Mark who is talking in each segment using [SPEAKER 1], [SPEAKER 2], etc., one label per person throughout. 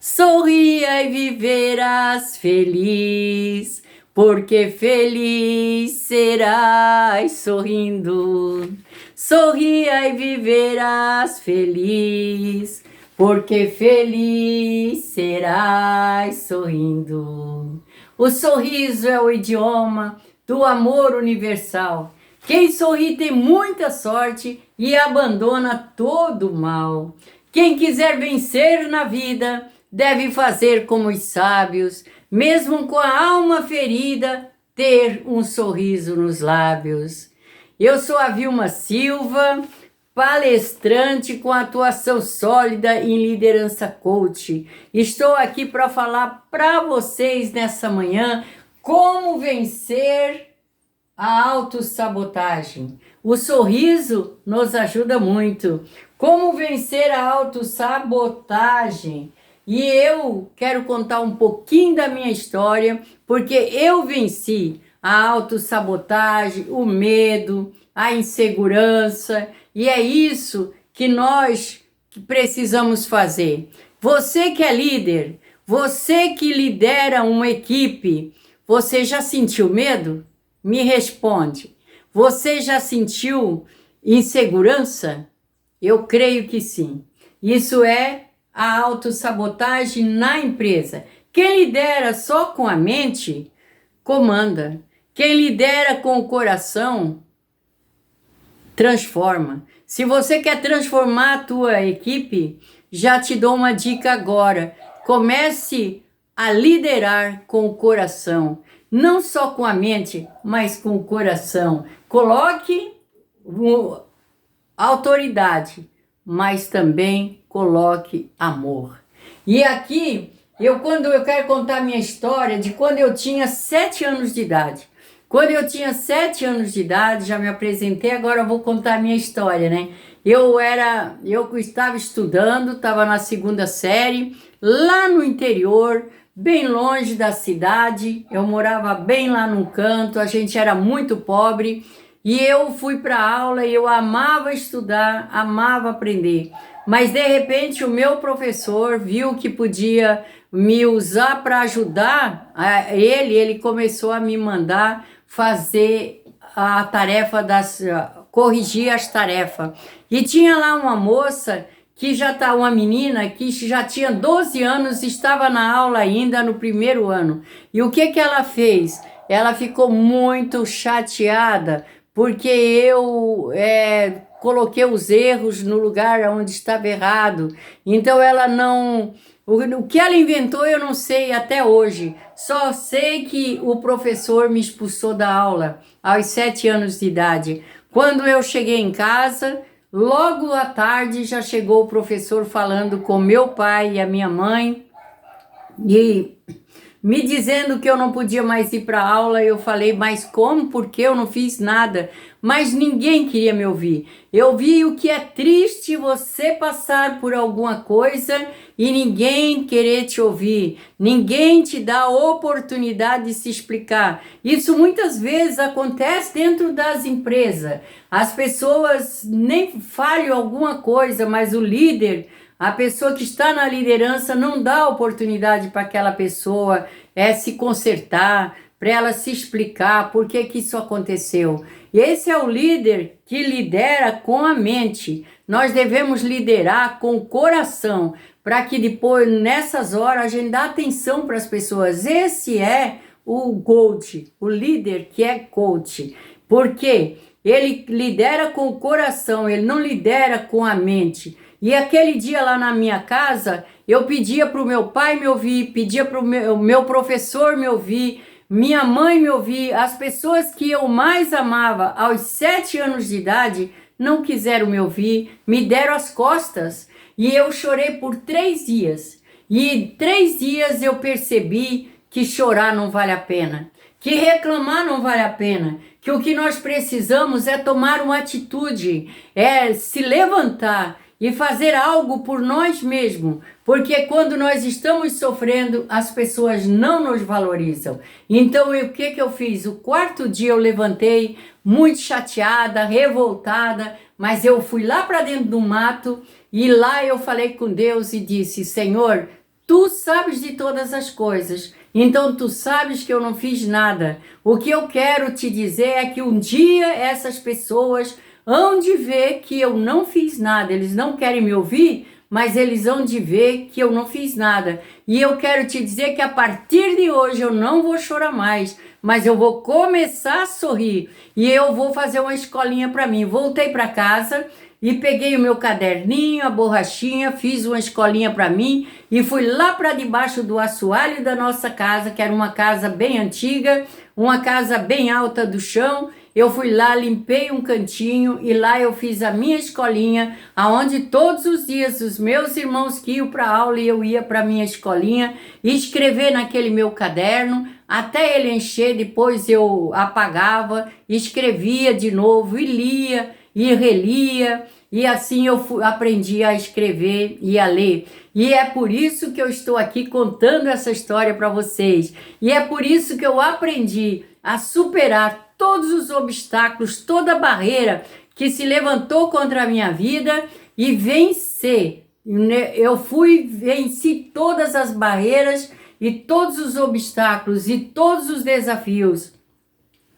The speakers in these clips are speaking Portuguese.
[SPEAKER 1] Sorria e viverás feliz, porque feliz serás sorrindo. Sorria e viverás feliz, porque feliz serás sorrindo. O sorriso é o idioma do amor universal. Quem sorri tem muita sorte e abandona todo o mal. Quem quiser vencer na vida deve fazer como os sábios, mesmo com a alma ferida, ter um sorriso nos lábios. Eu sou a Vilma Silva, palestrante com atuação sólida em liderança coach. Estou aqui para falar para vocês nessa manhã como vencer a autossabotagem. O sorriso nos ajuda muito. Como vencer a autossabotagem? E eu quero contar um pouquinho da minha história, porque eu venci a autossabotagem, o medo, a insegurança, e é isso que nós precisamos fazer. Você que é líder, você que lidera uma equipe, você já sentiu medo? Me responde. Você já sentiu insegurança? Eu creio que sim. Isso é a autossabotagem na empresa. Quem lidera só com a mente, comanda. Quem lidera com o coração, transforma. Se você quer transformar a tua equipe, já te dou uma dica agora. Comece a liderar com o coração. Não só com a mente, mas com o coração. Coloque autoridade, mas também coloque amor. E aqui, quando eu quero contar minha história de quando eu tinha 7 anos de idade. Quando eu tinha 7 anos de idade, já me apresentei, agora eu vou contar a minha história, né? Eu estava estudando, estava na 2ª série, lá no interior, bem longe da cidade. Eu morava bem lá num canto, a gente era muito pobre, e eu fui para aula e eu amava estudar, amava aprender. Mas de repente o meu professor viu que podia me usar para ajudar ele começou a me mandar fazer a tarefa corrigir as tarefas. E tinha lá uma moça uma menina que já tinha 12 anos, estava na aula ainda no 1º ano. E o que ela fez? Ela ficou muito chateada porque eu coloquei os erros no lugar onde estava errado. Então ela não... O que ela inventou eu não sei até hoje. Só sei que o professor me expulsou da aula aos 7 anos de idade. Quando eu cheguei em casa, logo à tarde já chegou o professor falando com meu pai e a minha mãe e me dizendo que eu não podia mais ir para a aula. Eu falei, mas como? Porque eu não fiz nada. Mas ninguém queria me ouvir. Eu vi o que é triste você passar por alguma coisa e ninguém querer te ouvir. Ninguém te dá a oportunidade de se explicar. Isso muitas vezes acontece dentro das empresas. As pessoas nem falham alguma coisa, mas o líder... A pessoa que está na liderança não dá oportunidade para aquela pessoa se consertar, para ela se explicar por que isso aconteceu. E esse é o líder que lidera com a mente. Nós devemos liderar com o coração, para que depois, nessas horas, a gente dá atenção para as pessoas. Esse é o coach, o líder que é coach. Por quê? Ele lidera com o coração, ele não lidera com a mente. E aquele dia lá na minha casa, eu pedia para o meu pai me ouvir, pedia para o meu professor me ouvir, minha mãe me ouvir. As pessoas que eu mais amava aos 7 anos de idade não quiseram me ouvir, me deram as costas. E eu chorei por 3 dias. E 3 dias eu percebi que chorar não vale a pena, que reclamar não vale a pena, que o que nós precisamos é tomar uma atitude, é se levantar e fazer algo por nós mesmos, porque quando nós estamos sofrendo, as pessoas não nos valorizam. Então, o que eu fiz? O 4º dia eu levantei, muito chateada, revoltada, mas eu fui lá para dentro do mato e lá eu falei com Deus e disse, Senhor, Tu sabes de todas as coisas, então tu sabes que eu não fiz nada. O que eu quero te dizer é que um dia essas pessoas hão de ver que eu não fiz nada. Eles não querem me ouvir, mas eles hão de ver que eu não fiz nada. E eu quero te dizer que a partir de hoje eu não vou chorar mais, mas eu vou começar a sorrir. E eu vou fazer uma escolinha para mim. Voltei para casa e peguei o meu caderninho, a borrachinha, fiz uma escolinha para mim e fui lá para debaixo do assoalho da nossa casa, que era uma casa bem antiga, uma casa bem alta do chão. Eu fui lá, limpei um cantinho e lá eu fiz a minha escolinha, aonde todos os dias os meus irmãos que iam para aula e eu ia para minha escolinha escrever naquele meu caderno, até ele encher, depois eu apagava, escrevia de novo e lia e relia, e assim eu aprendi a escrever e a ler. E é por isso que eu estou aqui contando essa história para vocês. E é por isso que eu aprendi a superar todos os obstáculos, toda barreira que se levantou contra a minha vida e vencer. Eu venci todas as barreiras e todos os obstáculos e todos os desafios.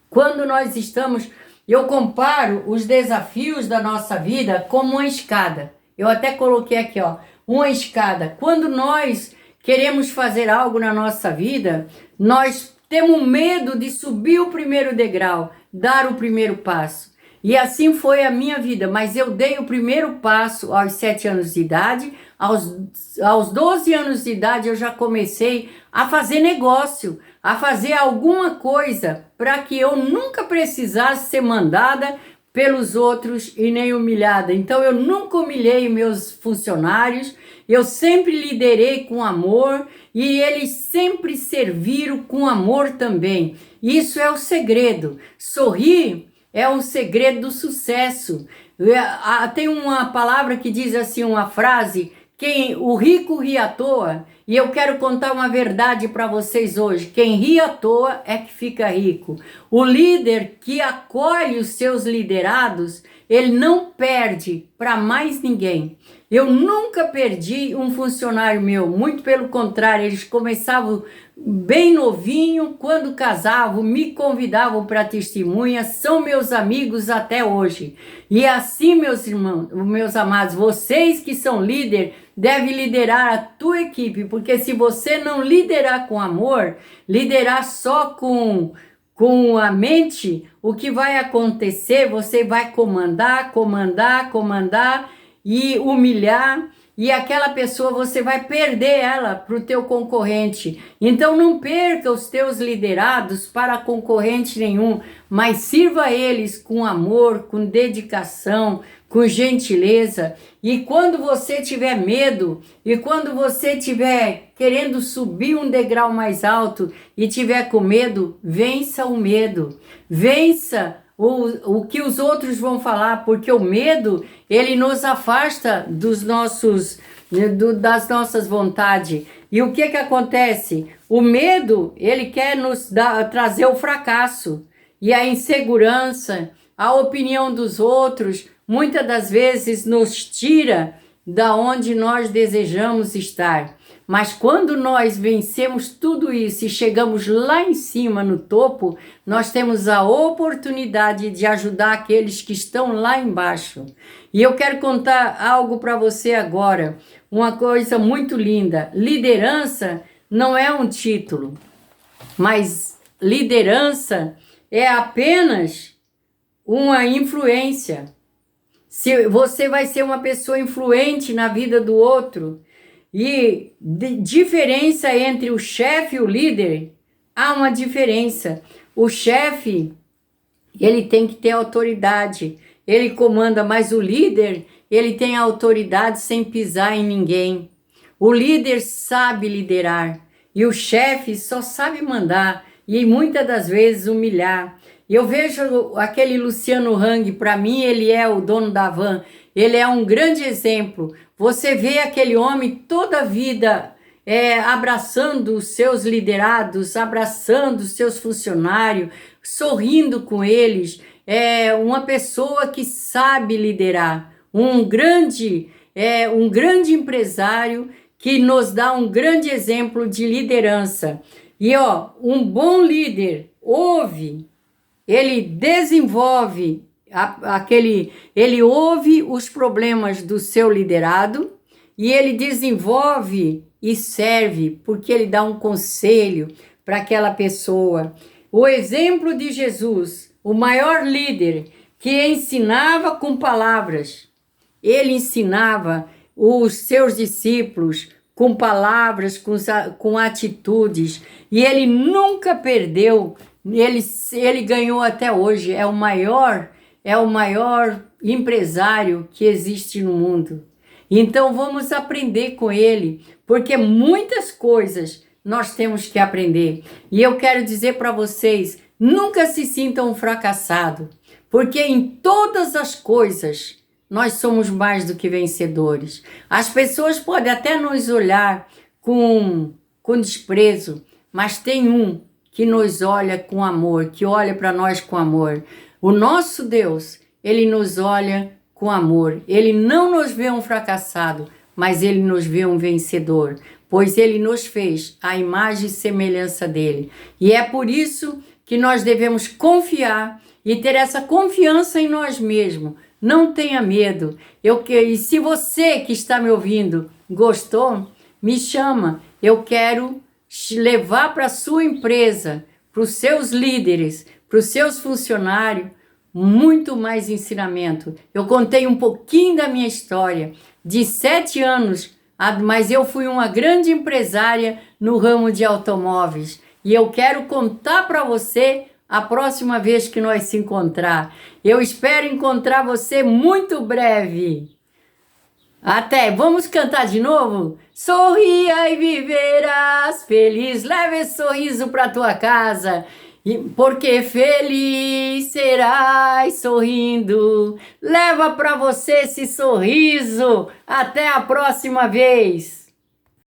[SPEAKER 1] Quando nós estamos, eu comparo os desafios da nossa vida como uma escada. Eu até coloquei aqui, ó, uma escada. Quando nós queremos fazer algo na nossa vida, nós temos medo de subir o primeiro degrau, dar o primeiro passo. E assim foi a minha vida, mas eu dei o primeiro passo aos 7 anos de idade. Aos 12 anos de idade eu já comecei a fazer negócio, a fazer alguma coisa para que eu nunca precisasse ser mandada pelos outros e nem humilhada. Então eu nunca humilhei meus funcionários, eu sempre liderei com amor e eles sempre serviram com amor também. Isso é o segredo. Sorrir é um segredo do sucesso. Tem uma palavra que diz assim, uma frase: o rico ri à toa. E eu quero contar uma verdade para vocês hoje. Quem ri à toa é que fica rico. O líder que acolhe os seus liderados, ele não perde para mais ninguém. Eu nunca perdi um funcionário meu, muito pelo contrário, eles começavam bem novinho, quando casavam, me convidavam para testemunha, são meus amigos até hoje. E assim, meus irmãos, meus amados, vocês que são líder, devem liderar a tua equipe, porque se você não liderar com amor, liderar só com a mente, o que vai acontecer? Você vai comandar e humilhar, e aquela pessoa você vai perder ela para o teu concorrente. Então não perca os teus liderados para concorrente nenhum, mas sirva eles com amor, com dedicação, com gentileza. E quando você tiver medo, e quando você tiver querendo subir um degrau mais alto e tiver com medo, vença o medo, vença o que os outros vão falar, porque o medo, ele nos afasta das nossas vontades. E o que acontece? O medo, ele quer nos trazer o fracasso e a insegurança, a opinião dos outros, muitas das vezes nos tira da onde nós desejamos estar. Mas quando nós vencemos tudo isso e chegamos lá em cima, no topo, nós temos a oportunidade de ajudar aqueles que estão lá embaixo. E eu quero contar algo para você agora, uma coisa muito linda. Liderança não é um título, mas liderança é apenas uma influência. Se você vai ser uma pessoa influente na vida do outro. E diferença entre o chefe e o líder, há uma diferença. O chefe, ele tem que ter autoridade, ele comanda, mas o líder, ele tem autoridade sem pisar em ninguém. O líder sabe liderar e o chefe só sabe mandar e muitas das vezes humilhar. E eu vejo aquele Luciano Hang, para mim ele é o dono da van, ele é um grande exemplo. Você vê aquele homem toda a vida abraçando os seus liderados, abraçando os seus funcionários, sorrindo com eles. É uma pessoa que sabe liderar, um grande empresário que nos dá um grande exemplo de liderança. E ó, um bom líder ouve, ele desenvolve ele ouve os problemas do seu liderado e ele desenvolve e serve, porque ele dá um conselho para aquela pessoa. O exemplo de Jesus, o maior líder, que ensinava com palavras. Ele ensinava os seus discípulos com palavras, com atitudes, e ele nunca perdeu. Ele ganhou até hoje, é o maior empresário que existe no mundo. Então vamos aprender com ele, porque muitas coisas nós temos que aprender. E eu quero dizer para vocês, nunca se sintam fracassados, porque em todas as coisas nós somos mais do que vencedores. As pessoas podem até nos olhar com desprezo, mas tem um que nos olha com amor, que olha para nós com amor. O nosso Deus, ele nos olha com amor. Ele não nos vê um fracassado, mas ele nos vê um vencedor, pois ele nos fez a imagem e semelhança dele. E é por isso que nós devemos confiar e ter essa confiança em nós mesmos. Não tenha medo. E se você que está me ouvindo gostou, me chama. Eu quero levar para a sua empresa, para os seus líderes, para os seus funcionários, muito mais ensinamento. Eu contei um pouquinho da minha história, de 7 anos, mas eu fui uma grande empresária no ramo de automóveis. E eu quero contar para você a próxima vez que nós se encontrar. Eu espero encontrar você muito breve. Até, vamos cantar de novo? Sorria e viverás feliz, leve esse sorriso para tua casa, porque feliz serás sorrindo. Leva para você esse sorriso. Até a próxima vez.